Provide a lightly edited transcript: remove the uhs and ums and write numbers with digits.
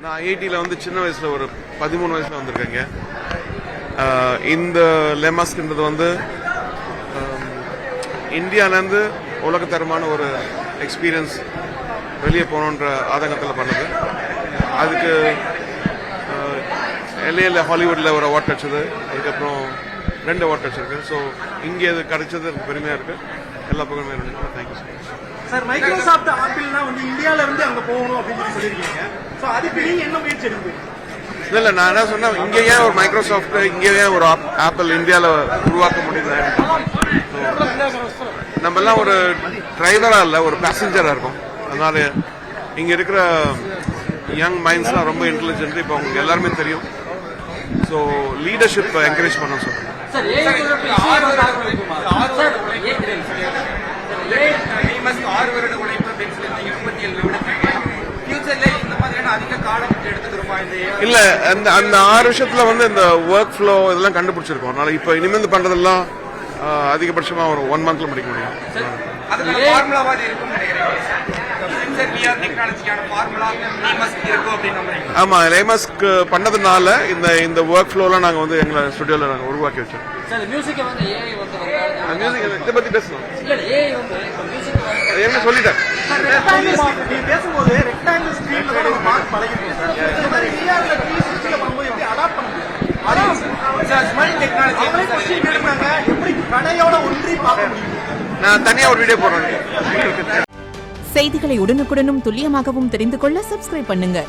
நான் ஐஐடியில் வந்து சின்ன வயசில் ஒரு 13 வயசில் வந்திருக்கேங்க. இந்த லேமாஸ்க்ன்றது வந்து இந்தியாவிலேருந்து உலகத்தரமான ஒரு எக்ஸ்பீரியன்ஸ் வெளியே போகணுன்ற ஆதங்கத்தில் பண்ணது. அதுக்கு எல்ஏல ஹாலிவுட்டில் ஒரு அவார்ட் கிடச்சிது, அதுக்கப்புறம் 2 அவார்ட் கிடச்சிருக்கு. ஸோ இங்கே இது கிடைச்சது எனக்கு பெருமையாக இருக்குது. எல்லா பக்கமே இருக்கு. Thank you sir. மைக்ரோசாஃப்ட் ஆப்பிள்னா வந்து இந்தியாவில இருந்து அங்கே போகணும் அப்படின்னு சொல்லியிருக்கீங்க. ஸோ அதுக்கு நீங்கள் என்ன முயற்சி எடுப்பீங்க? இல்லை, நான் என்ன சொன்னேன், இங்கே ஏன் ஒரு மைக்ரோசாஃப்ட், இங்கே ஏன் ஒரு ஆப்பிள் இந்தியாவில் உருவாக்க முடியுது? நம்ம எல்லாம் ஒரு டிரைவராக இல்லை, ஒரு பேசஞ்சராக இருக்கும். அதனால இங்கே இருக்கிற யங் மைண்ட்ஸ்லாம் ரொம்ப இன்டெலிஜென்ட். இப்போ உங்களுக்கு எல்லாருமே தெரியும். ஸோ லீடர்ஷிப் என்கரேஜ் பண்ண சொல்றேன். இல்ல, அந்த 6 வருஷத்துல வந்து இந்த ஒர்க் ஃப்ளோ இதெல்லாம் கண்டுபிடிச்சிருக்கோம். அதனால இப்ப இனிமேல் பண்றதெல்லாம் அதிகபட்சமா ஒரு 1 மந்த்ல முடிக்க முடியும். ஆமா, லேமஸ்க் பண்ணதுனால இந்த ஒர்க் ஃப்ளோலாம் நாங்க வந்து எங்க ஸ்டுடியோல நாங்க உருவாக்கி வச்சோம். இதை பத்தி பேசலாம் என்ன சொல்லிட்டேன். நான் தனியா ஒரு வீடியோ போடுறேன். செய்திகளை உடனுக்குடனும் துல்லியமாகவும் தெரிந்து கொள்ள சப்ஸ்கிரைப் பண்ணுங்க.